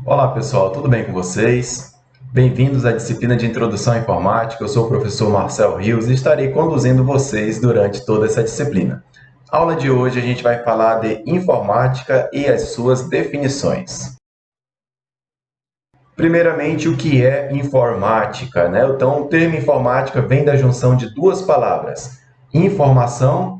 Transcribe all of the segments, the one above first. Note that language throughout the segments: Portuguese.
Olá pessoal, tudo bem com vocês? Bem-vindos à disciplina de Introdução à Informática. Eu sou o professor Marcel Rios e estarei conduzindo vocês durante toda essa disciplina. A aula de hoje a gente vai falar de informática e as suas definições. Primeiramente, o que é informática, né? Então, o termo informática vem da junção de duas palavras, informação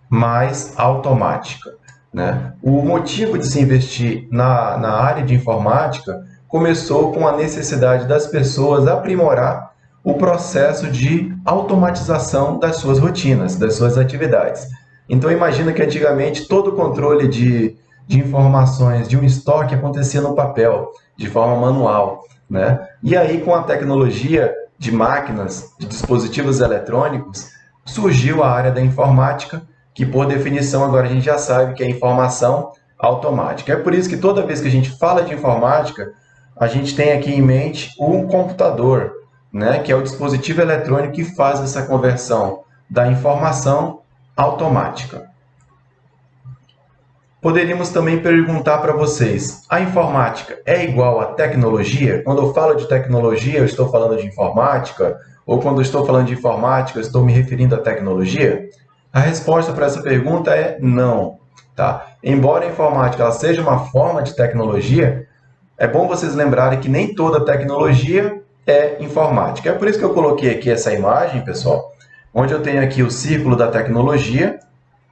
mais automática, né? O motivo de se investir na área de informática começou com a necessidade das pessoas aprimorar o processo de automatização das suas rotinas, das suas atividades. Então, imagina que antigamente todo o controle de informações de um estoque acontecia no papel, de forma manual, né? E aí, com a tecnologia de máquinas, de dispositivos eletrônicos, surgiu a área da informática, que por definição agora a gente já sabe que é informação automática. É por isso que toda vez que a gente fala de informática, a gente tem aqui em mente um computador, né, que é o dispositivo eletrônico que faz essa conversão da informação automática. Poderíamos também perguntar para vocês, a informática é igual à tecnologia? Quando eu falo de tecnologia, eu estou falando de informática? Ou quando eu estou falando de informática, eu estou me referindo à tecnologia? A resposta para essa pergunta é não. Tá? Embora a informática ela seja uma forma de tecnologia, é bom vocês lembrarem que nem toda tecnologia é informática. É por isso que eu coloquei aqui essa imagem, pessoal, onde eu tenho aqui o círculo da tecnologia,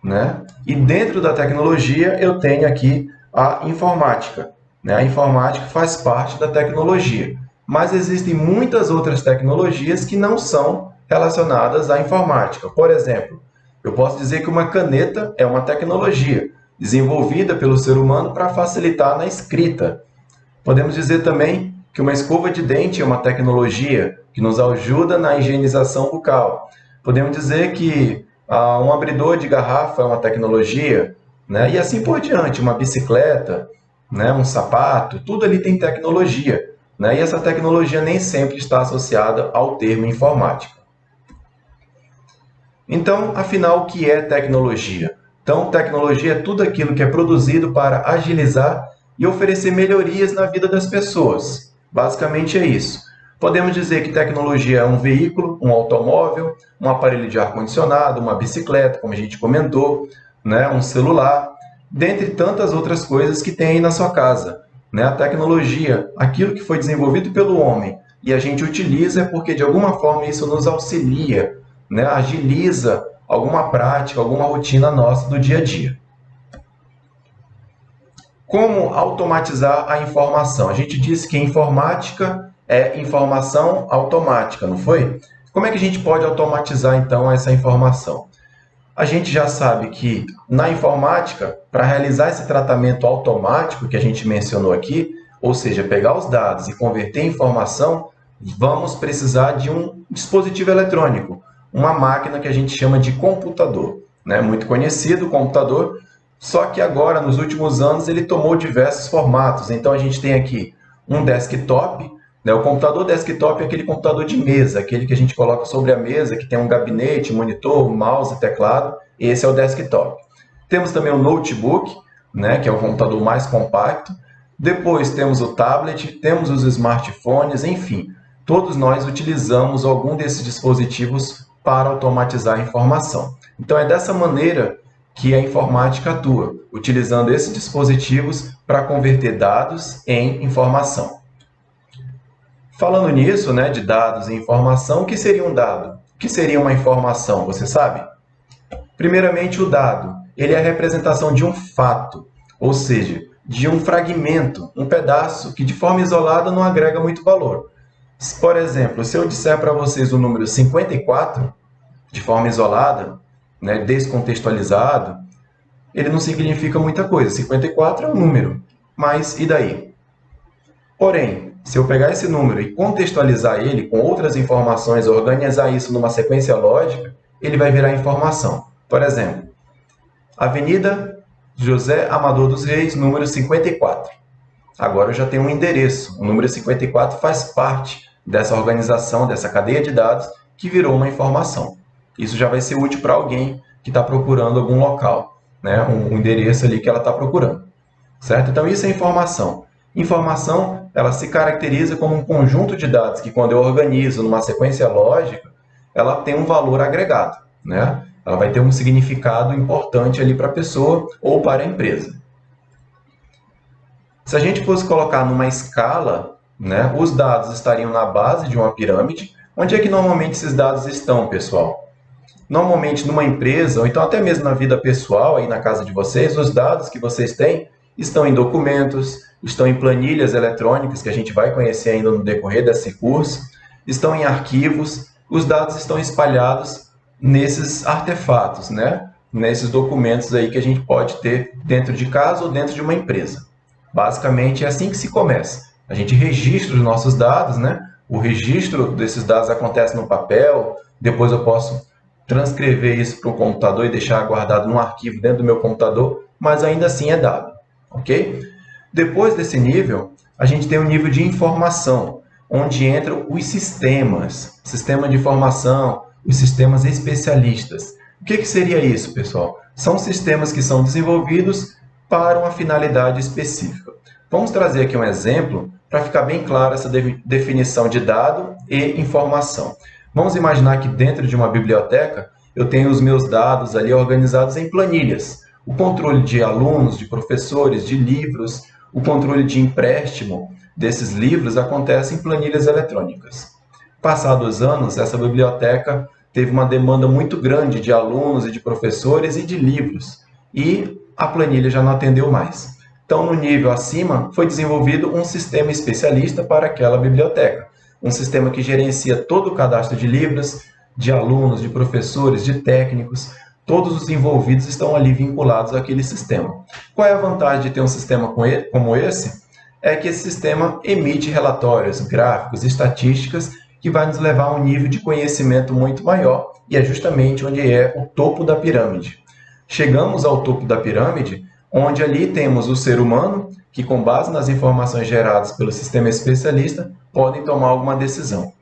né? E dentro da tecnologia eu tenho aqui a informática, né? A informática faz parte da tecnologia, mas existem muitas outras tecnologias que não são relacionadas à informática. Por exemplo, eu posso dizer que uma caneta é uma tecnologia desenvolvida pelo ser humano para facilitar na escrita. Podemos dizer também que uma escova de dente é uma tecnologia que nos ajuda na higienização bucal. Podemos dizer que um abridor de garrafa é uma tecnologia, né? E assim por diante, uma bicicleta, né? Um sapato, tudo ali tem tecnologia, né? E essa tecnologia nem sempre está associada ao termo informática. Então, afinal, o que é tecnologia? Então, tecnologia é tudo aquilo que é produzido para agilizar e oferecer melhorias na vida das pessoas. Basicamente é isso. Podemos dizer que tecnologia é um veículo, um automóvel, um aparelho de ar-condicionado, uma bicicleta, como a gente comentou, né? Um celular, dentre tantas outras coisas que tem aí na sua casa. Né? A tecnologia, aquilo que foi desenvolvido pelo homem e a gente utiliza é porque, de alguma forma, isso nos auxilia, né? Agiliza alguma prática, alguma rotina nossa do dia a dia. Como automatizar a informação? A gente disse que informática é informação automática, não foi? Como é que a gente pode automatizar, então, essa informação? A gente já sabe que, na informática, para realizar esse tratamento automático que a gente mencionou aqui, ou seja, pegar os dados e converter em informação, vamos precisar de um dispositivo eletrônico, uma máquina que a gente chama de computador, né? Muito conhecido o computador, só que agora, nos últimos anos, ele tomou diversos formatos. Então, a gente tem aqui um desktop, né? O computador desktop é aquele computador de mesa, aquele que a gente coloca sobre a mesa, que tem um gabinete, monitor, mouse, teclado. Esse é o desktop. Temos também o notebook, né? Que é o computador mais compacto. Depois temos o tablet, temos os smartphones, enfim. Todos nós utilizamos algum desses dispositivos para automatizar a informação. Então, é dessa maneira que a informática atua, utilizando esses dispositivos para converter dados em informação. Falando nisso, né, de dados e informação, o que seria um dado? O que seria uma informação, você sabe? Primeiramente, o dado, ele é a representação de um fato, ou seja, de um fragmento, um pedaço que de forma isolada não agrega muito valor. Por exemplo, se eu disser para vocês o número 54, de forma isolada, né, descontextualizado, ele não significa muita coisa. 54 é um número, mas e daí? Porém, se eu pegar esse número e contextualizar ele com outras informações, organizar isso numa sequência lógica, ele vai virar informação. Por exemplo, Avenida José Amador dos Reis, número 54. Agora eu já tenho um endereço. O número 54 faz parte dessa organização, dessa cadeia de dados, que virou uma informação. Isso já vai ser útil para alguém que está procurando algum local, né? Um endereço ali que ela está procurando. Certo? Então, isso é informação. Informação, ela se caracteriza como um conjunto de dados que, quando eu organizo numa sequência lógica, ela tem um valor agregado, né? Ela vai ter um significado importante ali para a pessoa ou para a empresa. Se a gente fosse colocar numa escala, né, os dados estariam na base de uma pirâmide. Onde é que normalmente esses dados estão, pessoal? Normalmente numa empresa, ou então até mesmo na vida pessoal, aí na casa de vocês, os dados que vocês têm estão em documentos, estão em planilhas eletrônicas, que a gente vai conhecer ainda no decorrer desse curso, estão em arquivos, os dados estão espalhados nesses artefatos, né? Nesses documentos aí que a gente pode ter dentro de casa ou dentro de uma empresa. Basicamente é assim que se começa. A gente registra os nossos dados, né? O registro desses dados acontece no papel, depois eu posso transcrever isso para o computador e deixar guardado num arquivo dentro do meu computador, mas ainda assim é dado, ok? Depois desse nível, a gente tem o nível de informação, onde entram os sistemas, sistema de informação, os sistemas especialistas. O que seria isso, pessoal? São sistemas que são desenvolvidos para uma finalidade específica. Vamos trazer aqui um exemplo para ficar bem clara essa definição de dado e informação. Vamos imaginar que dentro de uma biblioteca eu tenho os meus dados ali organizados em planilhas. O controle de alunos, de professores, de livros, o controle de empréstimo desses livros acontece em planilhas eletrônicas. Passados os anos, essa biblioteca teve uma demanda muito grande de alunos e de professores e de livros, e a planilha já não atendeu mais. Então, no nível acima, foi desenvolvido um sistema especialista para aquela biblioteca. Um sistema que gerencia todo o cadastro de livros, de alunos, de professores, de técnicos. Todos os envolvidos estão ali vinculados àquele sistema. Qual é a vantagem de ter um sistema como esse? É que esse sistema emite relatórios, gráficos, estatísticas, que vai nos levar a um nível de conhecimento muito maior, e é justamente onde é o topo da pirâmide. Chegamos ao topo da pirâmide, onde ali temos o ser humano, que com base nas informações geradas pelo sistema especialista, podem tomar alguma decisão.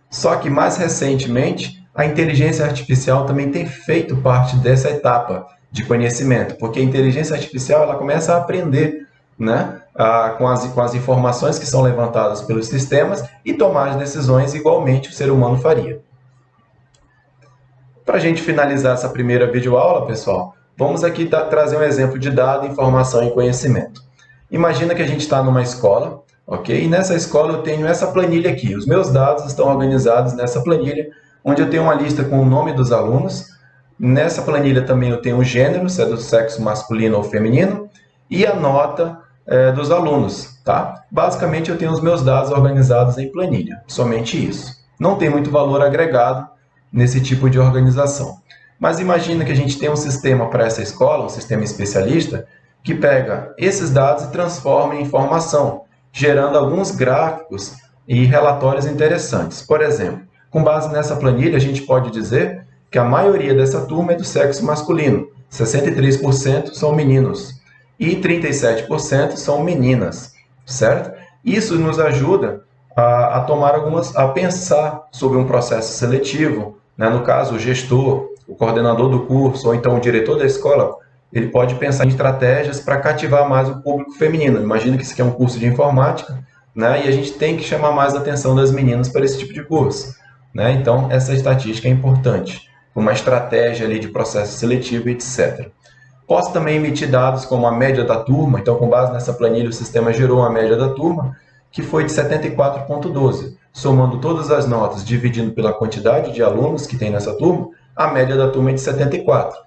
Só que mais recentemente, a inteligência artificial também tem feito parte dessa etapa de conhecimento, porque a inteligência artificial ela começa a aprender, né, com as informações que são levantadas pelos sistemas e tomar as decisões igualmente o ser humano faria. Para a gente finalizar essa primeira videoaula, pessoal, vamos aqui trazer um exemplo de dado, informação e conhecimento. Imagina que a gente está numa escola, ok? E nessa escola eu tenho essa planilha aqui. Os meus dados estão organizados nessa planilha, onde eu tenho uma lista com o nome dos alunos. Nessa planilha também eu tenho o gênero, se é do sexo masculino ou feminino, e a nota dos alunos, tá? Basicamente eu tenho os meus dados organizados em planilha, somente isso. Não tem muito valor agregado nesse tipo de organização. Mas imagina que a gente tem um sistema para essa escola, um sistema especialista, que pega esses dados e transforma em informação, gerando alguns gráficos e relatórios interessantes. Por exemplo, com base nessa planilha, a gente pode dizer que a maioria dessa turma é do sexo masculino, 63% são meninos e 37% são meninas, certo? Isso nos ajuda a tomar a pensar sobre um processo seletivo, né? No caso, o gestor, o coordenador do curso ou então o diretor da escola, ele pode pensar em estratégias para cativar mais o público feminino. Imagina que isso aqui é um curso de informática, né? E a gente tem que chamar mais a atenção das meninas para esse tipo de curso, né? Então, essa estatística é importante, uma estratégia ali de processo seletivo, etc. Posso também emitir dados como a média da turma. Então, com base nessa planilha, o sistema gerou uma média da turma, que foi de 74,12. Somando todas as notas, dividindo pela quantidade de alunos que tem nessa turma, a média da turma é de 74.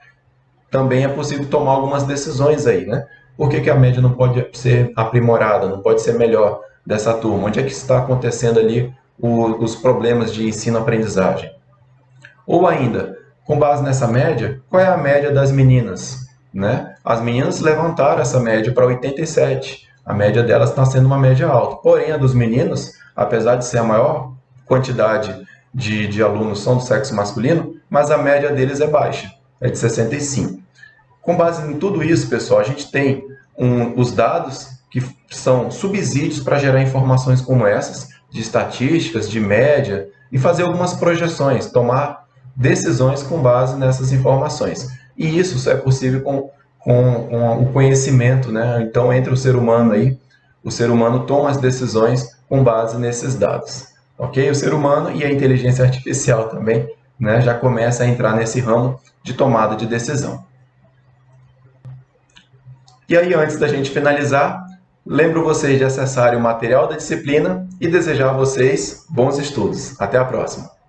Também é possível tomar algumas decisões aí, né? Por que a média não pode ser aprimorada, não pode ser melhor dessa turma? Onde é que está acontecendo ali os problemas de ensino-aprendizagem? Ou ainda, com base nessa média, qual é a média das meninas? Né? As meninas levantaram essa média para 87. A média delas está sendo uma média alta. Porém, a dos meninos, apesar de ser a maior quantidade de alunos são do sexo masculino, mas a média deles é baixa, é de 65. Com base em tudo isso, pessoal, a gente tem os dados que são subsídios para gerar informações como essas, de estatísticas, de média, e fazer algumas projeções, tomar decisões com base nessas informações. E isso só é possível com o conhecimento, né? Então, entre o ser humano aí, O ser humano toma as decisões com base nesses dados. Ok? O ser humano e a inteligência artificial também, né, já começa a entrar nesse ramo de tomada de decisão. E aí, antes da gente finalizar, lembro vocês de acessarem o material da disciplina e desejar a vocês bons estudos. Até a próxima!